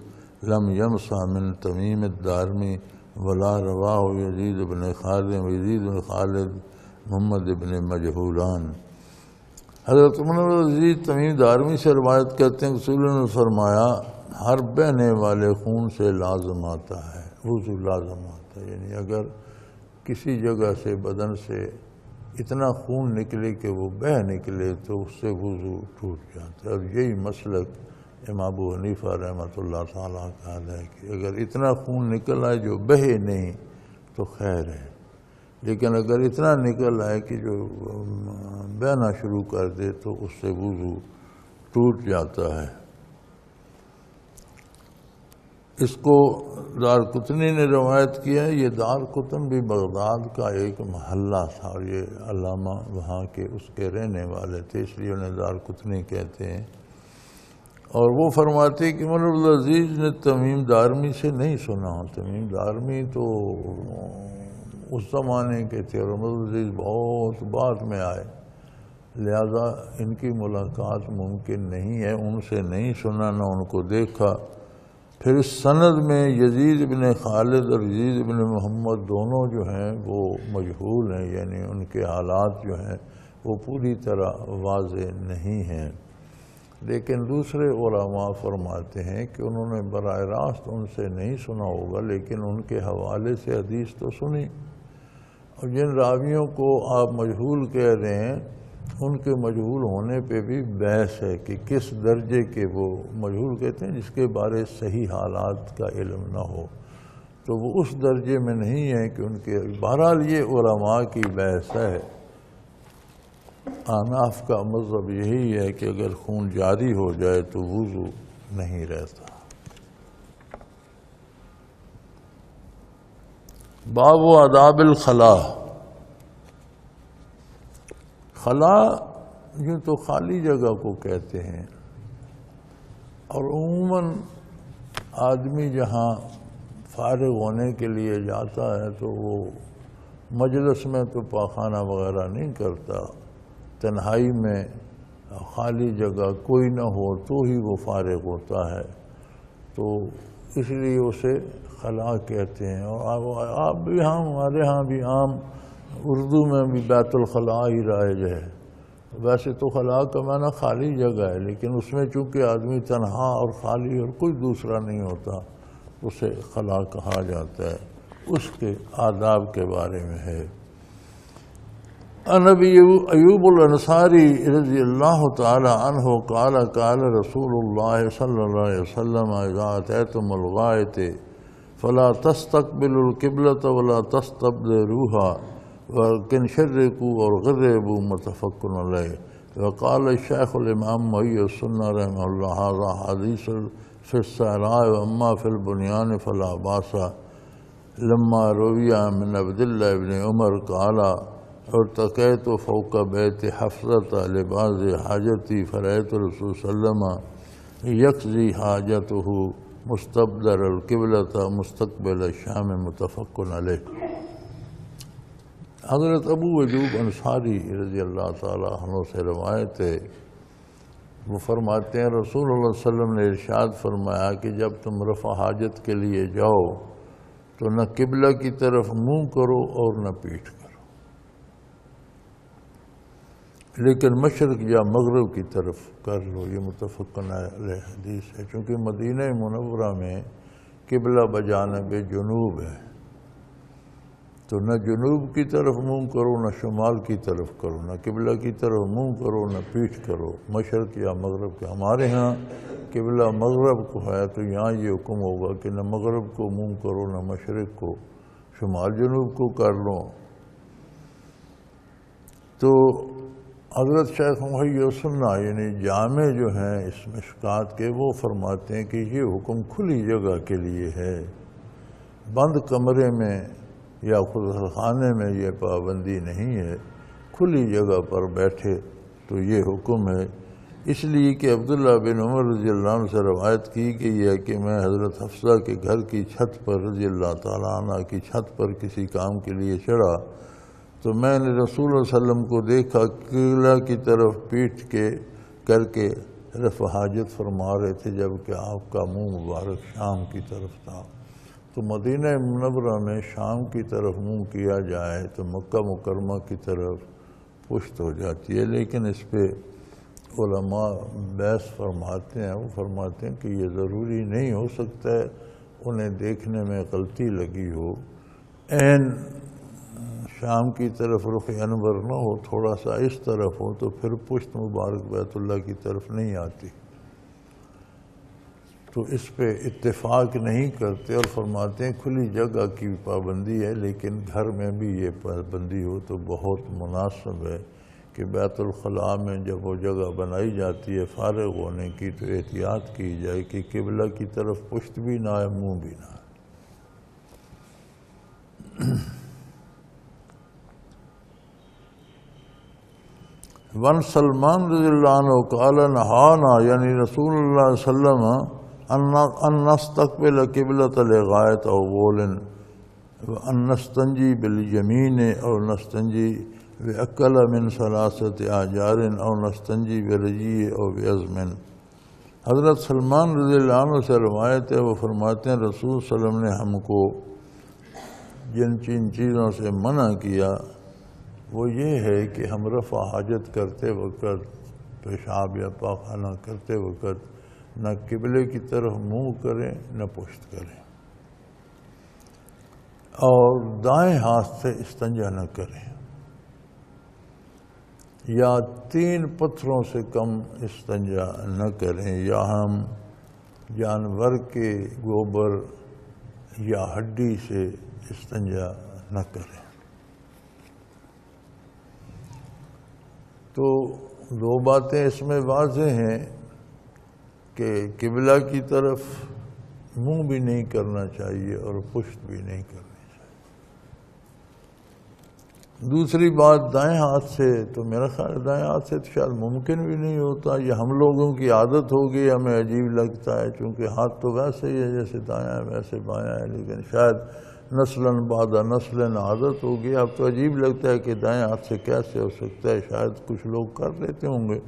لم يمسح من تميم الدارمي ولا رواہ یزید بن خالد یزید بن خالد محمد بن مجہولان۔ حضرت عمر بن عزیز تمیم دارمی سے روایت کرتے ہیں کہ رسول اللہ نے فرمایا ہر بہنے والے خون سے لازم آتا ہے وضو، لازم آتا ہے، یعنی اگر کسی جگہ سے بدن سے اتنا خون نکلے کہ وہ بہہ نکلے تو اس سے وضو ٹوٹ جاتا ہے۔ اب یہی مسلک امام ابو حنیفہ رحمۃ اللہ تعالیٰ کا ہے کہ اگر اتنا خون نکل آئے جو بہے نہیں تو خیر ہے، لیکن اگر اتنا نکل آئے کہ جو بہنا شروع کر دے تو اس سے وضو ٹوٹ جاتا ہے۔ اس کو دارقطنی نے روایت کیا ہے۔ یہ دارقطن بھی بغداد کا ایک محلہ تھا اور یہ علامہ وہاں کے اس کے رہنے والے تھے، اس لیے انہیں دارقطنی کہتے ہیں۔ اور وہ فرماتے کہ عمر بن العزیز نے تمیم دارمی سے نہیں سنا۔ تمیم دارمی تو اس زمانے کے تھے اور عمر بن العزیز بہت بعد میں آئے، لہذا ان کی ملاقات ممکن نہیں ہے، ان سے نہیں سنا نہ ان کو دیکھا۔ پھر اس سند میں یزید بن خالد اور یزید بن محمد دونوں جو ہیں وہ مجہول ہیں، یعنی ان کے حالات جو ہیں وہ پوری طرح واضح نہیں ہیں، لیکن دوسرے علماء فرماتے ہیں کہ انہوں نے براہ راست ان سے نہیں سنا ہوگا، لیکن ان کے حوالے سے حدیث تو سنی۔ اور جن راویوں کو آپ مجہول کہہ رہے ہیں ان کے مجہول ہونے پہ بھی بحث ہے کہ کس درجے کے وہ مجہول کہتے ہیں، جس کے بارے صحیح حالات کا علم نہ ہو تو وہ اس درجے میں نہیں ہے کہ ان کے۔ بہرحال یہ علماء کی بحث ہے۔ احناف کا مذہب یہی ہے کہ اگر خون جاری ہو جائے تو وضو نہیں رہتا۔ باب و آداب الخلا۔ خلا یوں تو خالی جگہ کو کہتے ہیں، اور عموماً آدمی جہاں فارغ ہونے کے لیے جاتا ہے تو وہ مجلس میں تو پاخانہ وغیرہ نہیں کرتا، تنہائی میں خالی جگہ کوئی نہ ہو تو ہی وہ فارغ ہوتا ہے، تو اس لیے اسے خلا کہتے ہیں۔ اور آپ بھی ہمارے ہاں بھی عام اردو میں بھی بیت الخلا ہی رائج ہے۔ ویسے تو خلا کا معنی خالی جگہ ہے، لیکن اس میں چونکہ آدمی تنہا اور خالی اور کوئی دوسرا نہیں ہوتا اسے خلا کہا جاتا ہے۔ اس کے آداب کے بارے میں ہے۔ عن ابی ایوب الانصاری رضی اللہ تعالی عنہ قال قال رسول اللہ صلی اللہ علیہ وسلم اذا اتیتم الغائط فلا تستقبلوا القبلة ولا تستدبروها ولكن شرقوا اور غربوا متفق علیہ۔ وقال الشیخ الامام محی السنہ رحمہ اللہ هذا حدیث فی الصحراء واما فی البنیان فلا باس۔ لما روی من عبد اللہ بن عمر قال ارتقیت فوق بیت حفصۃ لبعض حاجتی فرأیت رسول صلی اللہ علیہ وسلم یقضی حاجتہ مستبدر القبلۃ مستقبل الشام متفق علیہ۔ حضرت ابو ایوب انصاری رضی اللہ تعالیٰ عنہ سے روایت ہے، وہ فرماتے ہیں رسول اللہ صلی اللہ علیہ وسلم نے ارشاد فرمایا کہ جب تم رفع حاجت کے لیے جاؤ تو نہ قبلہ کی طرف منہ کرو اور نہ پیٹھ کرو، لیکن مشرق یا مغرب کی طرف کر لو۔ یہ متفق علیہ حدیث ہے۔ چونکہ مدینہ منورہ میں قبلہ بجانب جنوب ہے، تو نہ جنوب کی طرف منہ کرو نہ شمال کی طرف کرو، نہ قبلہ کی طرف منہ کرو نہ پیٹھ کرو، مشرق یا مغرب کے۔ ہمارے ہاں قبلہ مغرب کو ہے تو یہاں یہ حکم ہوگا کہ نہ مغرب کو منہ کرو نہ مشرق کو، شمال جنوب کو کر لو۔ تو حضرت شیخ محی السنہ یعنی جامع جو ہیں اس مشکات کے، وہ فرماتے ہیں کہ یہ حکم کھلی جگہ کے لیے ہے، بند کمرے میں یا غسل خانے میں یہ پابندی نہیں ہے، کھلی جگہ پر بیٹھے تو یہ حکم ہے۔ اس لیے کہ عبداللہ بن عمر رضی اللہ عنہ سے روایت کی گئی ہے کہ میں حضرت حفصہ کے گھر کی چھت پر رضی اللہ تعالیٰ عنہ کی چھت پر کسی کام کے لیے چڑھا تو میں نے رسول اللہ علیہ وسلم کو دیکھا قبلہ کی طرف پیٹھ کے کر کے رفع حاجت فرما رہے تھے، جبکہ آپ کا منہ مبارک شام کی طرف تھا۔ تو مدینہ منورہ میں شام کی طرف منہ کیا جائے تو مکہ مکرمہ کی طرف پشت ہو جاتی ہے، لیکن اس پہ علماء بحث فرماتے ہیں، وہ فرماتے ہیں کہ یہ ضروری نہیں ہو سکتا ہے انہیں دیکھنے میں غلطی لگی ہو، عین شام کی طرف رخ انور نہ ہو، تھوڑا سا اس طرف ہو تو پھر پشت مبارک بیت اللہ کی طرف نہیں آتی، تو اس پہ اتفاق نہیں کرتے اور فرماتے ہیں کھلی جگہ کی پابندی ہے، لیکن گھر میں بھی یہ پابندی ہو تو بہت مناسب ہے کہ بیت الخلاء میں جب وہ جگہ بنائی جاتی ہے فارغ ہونے کی تو احتیاط کی جائے کہ قبلہ کی طرف پشت بھی نہ آئے، منہ بھی نہ آئے۔ ون سلمان رضی اللہ عنہ قال نہانا یعنی رسول اللہ صلی اللہ علیہ وسلم ان نستقبل قبلۃ لغایت او بول ان نستنجی بالیمین او نستنجی بأقل من 3 احجار او نستنجی برجی او بعظم۔ حضرت سلمان رضی اللہ عنہ سے روایت ہے، وہ فرماتے ہیں رسول صلی اللہ علیہ وسلم نے ہم کو جن چیزوں سے منع کیا وہ یہ ہے کہ ہم رفع حاجت کرتے وقت، پیشاب یا پاخانہ کرتے وقت نہ قبلے کی طرف منہ کریں نہ پشت کریں، اور دائیں ہاتھ سے استنجا نہ کریں، یا 3 پتھروں سے کم استنجا نہ کریں، یا ہم جانور کے گوبر یا ہڈی سے استنجا نہ کریں۔ تو 2 باتیں اس میں واضح ہیں کہ قبلہ کی طرف منہ بھی نہیں کرنا چاہیے اور پشت بھی نہیں کرنی چاہیے۔ دوسری بات دائیں ہاتھ سے، تو میرا خیال دائیں ہاتھ سے تو شاید ممکن بھی نہیں ہوتا، یہ ہم لوگوں کی عادت ہوگی، ہمیں عجیب لگتا ہے چونکہ ہاتھ تو ویسے ہی ہے جیسے دائیں ہے ویسے بایاں ہے، لیکن شاید نسلاً بعد نسلاً عادت ہوگی، اب تو عجیب لگتا ہے کہ دائیں ہاتھ سے کیسے ہو سکتا ہے، شاید کچھ لوگ کر لیتے ہوں گے،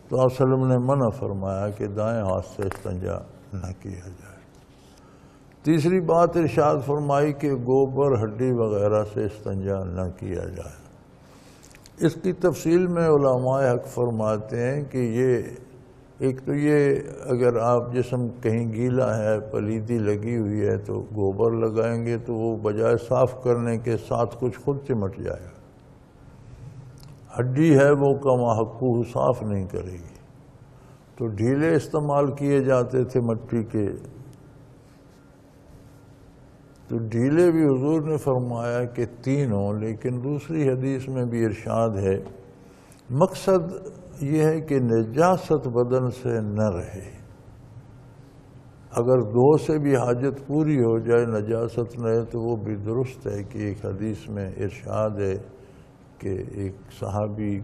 تو آپ صلی اللہ علیہ وسلم نے منع فرمایا کہ دائیں ہاتھ سے استنجا نہ کیا جائے۔ تیسری بات ارشاد فرمائی کہ گوبر ہڈی وغیرہ سے استنجا نہ کیا جائے۔ اس کی تفصیل میں علماء حق فرماتے ہیں کہ ایک تو یہ اگر آپ جسم کہیں گیلا ہے، پلیدی لگی ہوئی ہے تو گوبر لگائیں گے تو وہ بجائے صاف کرنے کے ساتھ کچھ خود چمٹ جائے گا، ہڈی ہے وہ کما حقوق صاف نہیں کرے گی، تو ڈھیلے استعمال کیے جاتے تھے مٹی کے، تو ڈھیلے بھی حضور نے فرمایا کہ 3 ہوں، لیکن دوسری حدیث میں بھی ارشاد ہے مقصد یہ ہے کہ نجاست بدن سے نہ رہے، اگر 2 سے بھی حاجت پوری ہو جائے نجاست نہ ہے تو وہ بھی درست ہے کہ ایک حدیث میں ارشاد ہے کہ ایک صحابی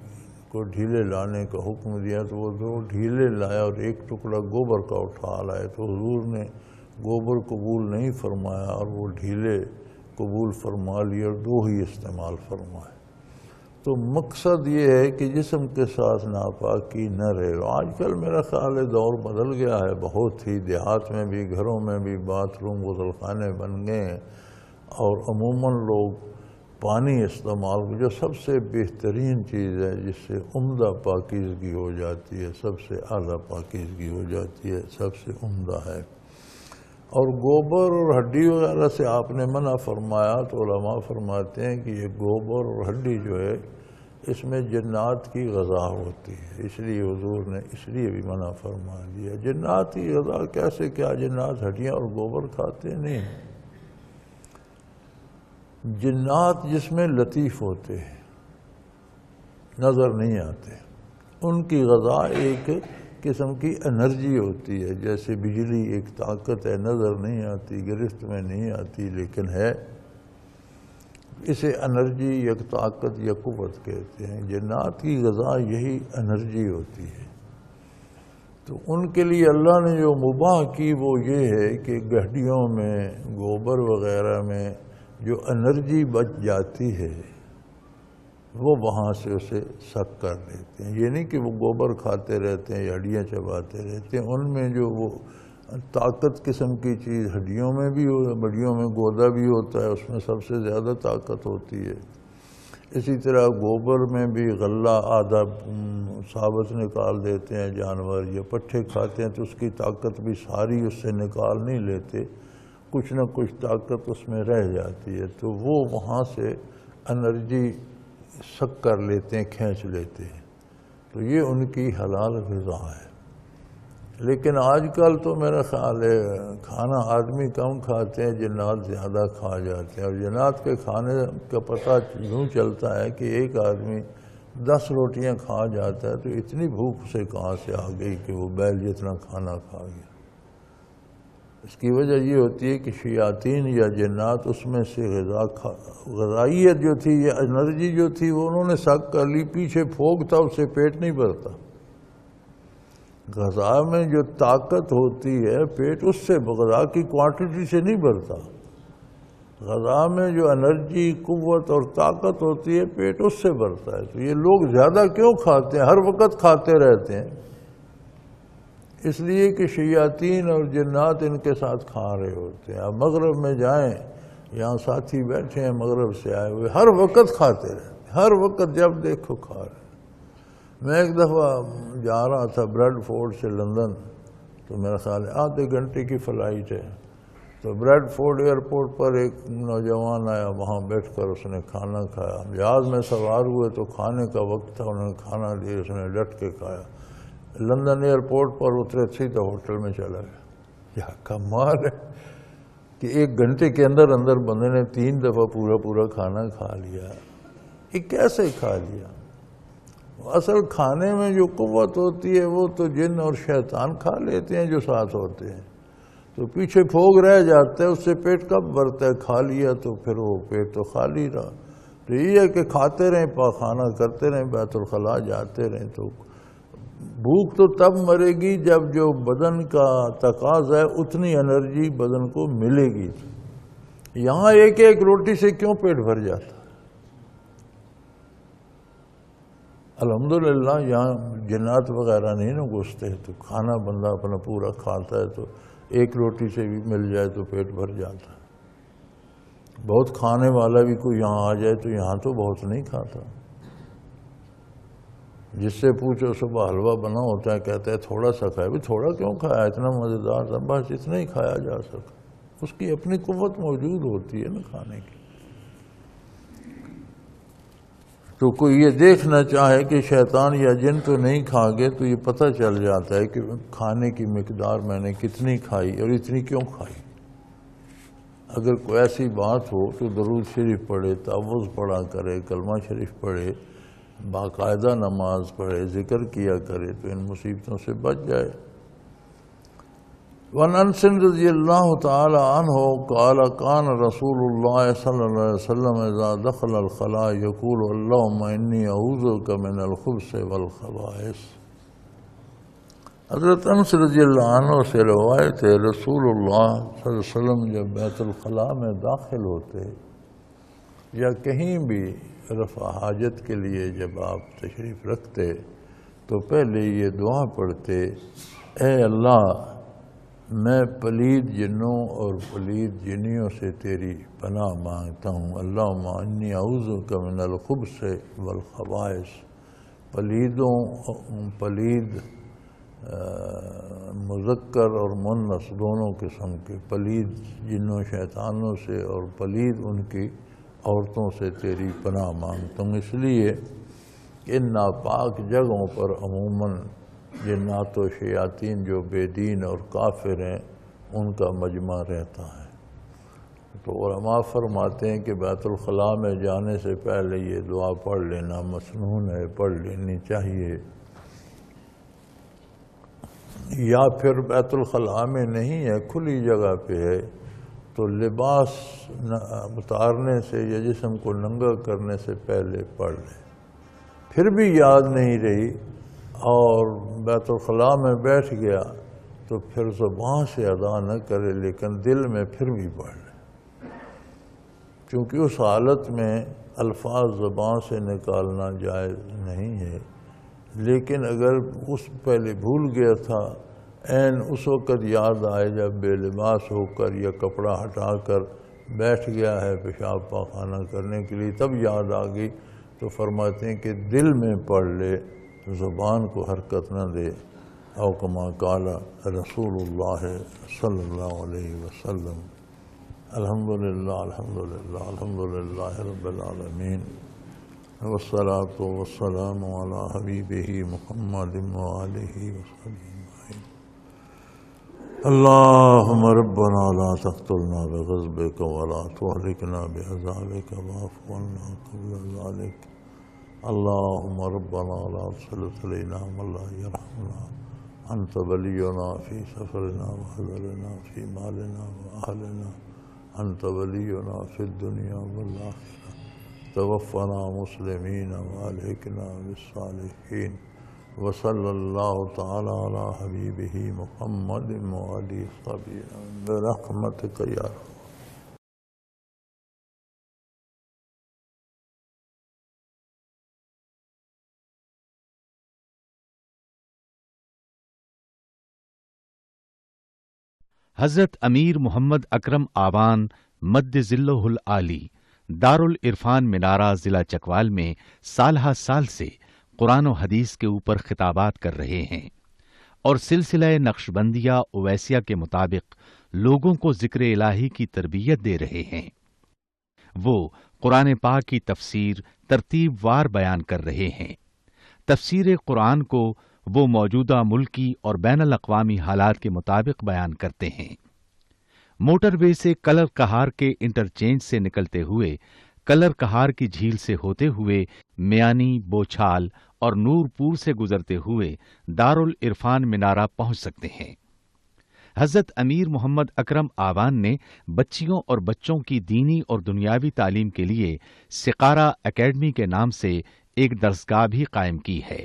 کو ڈھیلے لانے کا حکم دیا تو وہ 2 ڈھیلے لایا اور 1 ٹکڑا گوبر کا اٹھا لائے، تو حضور نے گوبر قبول نہیں فرمایا اور وہ ڈھیلے قبول فرما لیے اور 2 ہی استعمال فرمائے۔ تو مقصد یہ ہے کہ جسم کے ساتھ ناپاکی نہ رہے۔ آج کل میرا خیال ہے دور بدل گیا ہے، بہت ہی دیہات میں بھی گھروں میں بھی باتھ روم غسل خانے بن گئے ہیں، اور عموماً لوگ پانی استعمال، جو سب سے بہترین چیز ہے جس سے عمدہ پاکیزگی ہو جاتی ہے، سب سے اعلیٰ پاکیزگی ہو جاتی ہے، سب سے عمدہ ہے۔ اور گوبر اور ہڈی وغیرہ سے آپ نے منع فرمایا تو علماء فرماتے ہیں کہ یہ گوبر اور ہڈی جو ہے اس میں جنات کی غذا ہوتی ہے، اس لیے حضور نے اس لیے بھی منع فرما دیا۔ جنات کی غذا کیسے، کیا جنات ہڈیاں اور گوبر کھاتے؟ نہیں، جنات جس میں لطیف ہوتے ہیں، نظر نہیں آتے۔ ان کی غذا ایک قسم کی انرجی ہوتی ہے، جیسے بجلی ایک طاقت ہے، نظر نہیں آتی، گرفت میں نہیں آتی، لیکن ہے۔ اسے انرجی یا طاقت یا قوت کہتے ہیں۔ جنات کی غذا یہی انرجی ہوتی ہے۔ تو ان کے لیے اللہ نے جو مباح کی وہ یہ ہے کہ گڈھیوں میں، گوبر وغیرہ میں جو انرجی بچ جاتی ہے وہ وہاں سے اسے سک کر لیتے ہیں۔ یہ نہیں کہ وہ گوبر کھاتے رہتے ہیں یا ہڈیاں چباتے رہتے ہیں، ان میں جو وہ طاقت قسم کی چیز ہڈیوں میں بھی ہو، بڑیوں میں گودا بھی ہوتا ہے، اس میں سب سے زیادہ طاقت ہوتی ہے۔ اسی طرح گوبر میں بھی غلہ آدھا ثابت نکال دیتے ہیں جانور، یا پٹھے کھاتے ہیں تو اس کی طاقت بھی ساری اس سے نکال نہیں لیتے، کچھ نہ کچھ طاقت اس میں رہ جاتی ہے، تو وہ وہاں سے انرجی سک کر لیتے ہیں، کھینچ لیتے ہیں۔ تو یہ ان کی حلال غذا ہے۔ لیکن آج کل تو میرا خیال ہے کھانا آدمی کم کھاتے ہیں، جنات زیادہ کھا جاتے ہیں، اور جنات کے کھانے کا پتہ یوں چلتا ہے کہ ایک آدمی 10 روٹیاں کھا جاتا ہے تو اتنی بھوک اسے کہاں سے آ گئی کہ وہ بیل جتنا کھانا کھا گیا۔ اس کی وجہ یہ ہوتی ہے کہ شیاطین یا جنات اس میں سے غذائیت جو تھی یا انرجی جو تھی وہ انہوں نے سک کر لی، پیچھے پھونک تھا، اس سے پیٹ نہیں بھرتا۔ غذا میں جو طاقت ہوتی ہے پیٹ اس سے، غذا کی کوانٹٹی سے نہیں بھرتا۔ غذا میں جو انرجی، قوت اور طاقت ہوتی ہے پیٹ اس سے بھرتا ہے۔ تو یہ لوگ زیادہ کیوں کھاتے ہیں، ہر وقت کھاتے رہتے ہیں؟ اس لیے کہ شیاطین اور جنات ان کے ساتھ کھا رہے ہوتے ہیں۔ اب مغرب میں جائیں، یہاں ساتھی بیٹھے ہیں مغرب سے آئے ہوئے، ہر وقت کھاتے رہتے ہیں، ہر وقت جب دیکھو کھا رہے ہیں۔ میں ایک دفعہ جا رہا تھا بریڈ فورڈ سے لندن، تو میرا خیال ہے آدھے گھنٹے کی فلائٹ ہے، تو بریڈ فورڈ ایئرپورٹ پر ایک نوجوان آیا، وہاں بیٹھ کر اس نے کھانا کھایا۔ جہاز میں سوار ہوئے تو کھانے کا وقت تھا، انہوں نے کھانا لیا، اس نے ڈٹ کے کھایا۔ لندن ایئرپورٹ پر اترے سیدھا ہوٹل میں چلا گیا۔ کیا کمال ہے کہ ایک گھنٹے کے اندر اندر بندے نے 3 دفعہ پورا کھانا کھا لیا۔ یہ کیسے کھا لیا؟ اصل کھانے میں جو قوت ہوتی ہے وہ تو جن اور شیطان کھا لیتے ہیں جو ساتھ ہوتے ہیں، تو پیچھے پھونک رہ جاتا ہے، اس سے پیٹ کب بھرتا ہے؟ کھا لیا تو پھر وہ پیٹ تو خالی رہا۔ تو یہ ہے کہ کھاتے رہیں، پاخانہ کرتے رہیں، بیت الخلاء جاتے رہیں، تو بھوک تو تب مرے گی جب جو بدن کا تقاضا ہے اتنی انرجی بدن کو ملے گی۔ یہاں ایک ایک روٹی سے کیوں پیٹ بھر جاتا؟ الحمدللہ یہاں جنات وغیرہ نہیں نا گھستے، تو کھانا بندہ اپنا پورا کھاتا ہے، تو ایک روٹی سے بھی مل جائے تو پیٹ بھر جاتا ہے۔ بہت کھانے والا بھی کوئی یہاں آ جائے تو یہاں تو بہت نہیں کھاتا۔ جس سے پوچھو صبح حلوہ بنا ہوتا ہے، کہتا ہے تھوڑا سا کھایا۔ بھی تھوڑا کیوں کھایا؟ اتنا مزیدار تھا، بس اتنا ہی کھایا جا سکتا۔ اس کی اپنی قوت موجود ہوتی ہے نا کھانے کی۔ تو کوئی یہ دیکھنا چاہے کہ شیطان یا جن تو نہیں کھا گے، تو یہ پتہ چل جاتا ہے کہ کھانے کی مقدار میں نے کتنی کھائی اور اتنی کیوں کھائی۔ اگر کوئی ایسی بات ہو تو درود شریف پڑھے، تعوذ پڑھا کرے، کلمہ شریف پڑھے، باقاعدہ نماز پڑھے، ذکر کیا کرے، تو ان مصیبتوں سے بچ جائے۔ وعن انس رضی اللہ تعالی عنہ قال کان رسول اللہ صلی اللہ علیہ وسلم اذا دخل الخلاء یقول اللہم انی اعوذک من الخبث والخبائث۔ حضرت انس رضی اللہ عنہ سے روایت ہے، رسول اللہ صلی اللہ علیہ وسلم جب بیت الخلاء میں داخل ہوتے یا کہیں بھی رفع حاجت کے لیے جب آپ تشریف رکھتے تو پہلے یہ دعا پڑھتے، اے اللہ میں پلید جنوں اور پلید جنیوں سے تیری پناہ مانگتا ہوں۔ اللہم انی اعوذک من الخبث والخبائث۔ پلید مذکر اور مؤنث دونوں قسم کے، پلید جنوں شیطانوں سے اور پلید ان کی عورتوں سے تیری پناہ مانگتا ہوں، اس لیے کہ ان ناپاک جگہوں پر عموماً جنات و شیاطین جو بے دین اور کافر ہیں ان کا مجمع رہتا ہے۔ تو علماء فرماتے ہیں کہ بیت الخلاء میں جانے سے پہلے یہ دعا پڑھ لینا مسنون ہے، پڑھ لینی چاہیے۔ یا پھر بیت الخلاء میں نہیں ہے، کھلی جگہ پہ ہے، تو لباس اتارنے سے یا جسم کو ننگا کرنے سے پہلے پڑھ لیں۔ پھر بھی یاد نہیں رہی اور بیت الخلاء میں بیٹھ گیا تو پھر زبان سے ادا نہ کرے، لیکن دل میں پھر بھی پڑھ لے، کیونکہ اس حالت میں الفاظ زبان سے نکالنا جائز نہیں ہے۔ لیکن اگر اس پہلے بھول گیا تھا، عین اس وقت یاد آئے جب بے لباس ہو کر یا کپڑا ہٹا کر بیٹھ گیا ہے پیشاب پاخانہ کرنے کے لیے، تب یاد آ گئی، تو فرماتے ہیں کہ دل میں پڑھ لے، زبان کو حرکت نہ دے۔ او کما قال رسول اللہ صلی اللہ علیہ وسلم۔ الحمدللہ الحمدللہ الحمدللہ رب العالمین، والصلاة والسلام علی حبیبہ محمد وآلہ وصحبہ اجمعین۔ اللہم ربنا لا تقتلنا بغضبک ولا تہلکنا بعذابک واعف عنا قبل ذلک۔ اللہم ربنا لا تسلط علینا من لا یرحمنا، انت ولینا فی سفرنا وحضرنا فی مالنا واہلنا، انت ولینا فی الدنیا والآخرہ، توفنا مسلمین والحقنا بالصالحین۔ وصلی اللہ تعالی علی حبیبہ محمد وآلہ وصحبہ برحمتک یا رب۔ حضرت امیر محمد اکرم آوان مد ظلہ العالی دارالعرفان منارہ ضلع چکوال میں سالہ سال سے قرآن و حدیث کے اوپر خطابات کر رہے ہیں اور سلسلہ نقشبندیہ اویسیہ کے مطابق لوگوں کو ذکر الہی کی تربیت دے رہے ہیں۔ وہ قرآن پاک کی تفسیر ترتیب وار بیان کر رہے ہیں۔ تفسیر قرآن کو وہ موجودہ ملکی اور بین الاقوامی حالات کے مطابق بیان کرتے ہیں۔ موٹر وے سے کلر کہار کے انٹرچینج سے نکلتے ہوئے، کلر کہار کی جھیل سے ہوتے ہوئے، میانی، بوچھال اور نور پور سے گزرتے ہوئے دارالعرفان منارہ پہنچ سکتے ہیں۔ حضرت امیر محمد اکرم آوان نے بچیوں اور بچوں کی دینی اور دنیاوی تعلیم کے لیے سقارہ اکیڈمی کے نام سے ایک درسگاہ بھی قائم کی ہے،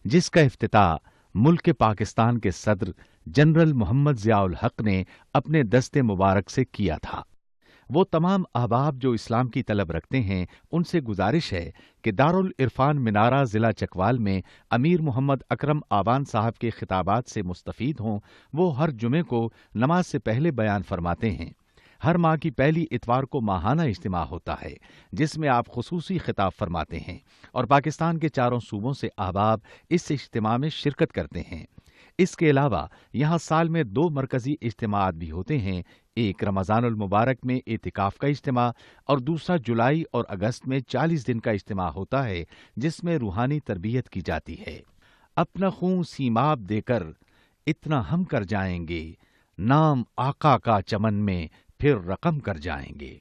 جس کا افتتاح ملک پاکستان کے صدر جنرل محمد ضیاء الحق نے اپنے دست مبارک سے کیا تھا۔ وہ تمام احباب جو اسلام کی طلب رکھتے ہیں، ان سے گزارش ہے کہ دارالعرفان منارہ ضلع چکوال میں امیر محمد اکرم آوان صاحب کے خطابات سے مستفید ہوں۔ وہ ہر جمعے کو نماز سے پہلے بیان فرماتے ہیں۔ ہر ماہ کی پہلی اتوار کو ماہانہ اجتماع ہوتا ہے، جس میں آپ خصوصی خطاب فرماتے ہیں اور پاکستان کے چاروں صوبوں سے احباب اس اجتماع میں شرکت کرتے ہیں۔ اس کے علاوہ یہاں سال میں 2 مرکزی اجتماعات بھی ہوتے ہیں، ایک رمضان المبارک میں اعتکاف کا اجتماع اور دوسرا جولائی اور اگست میں 40 دن کا اجتماع ہوتا ہے، جس میں روحانی تربیت کی جاتی ہے۔ اپنا خون سیماب دے کر اتنا ہم کر جائیں گے، نام آقا کا چمن میں پھر رقم کر جائیں گے۔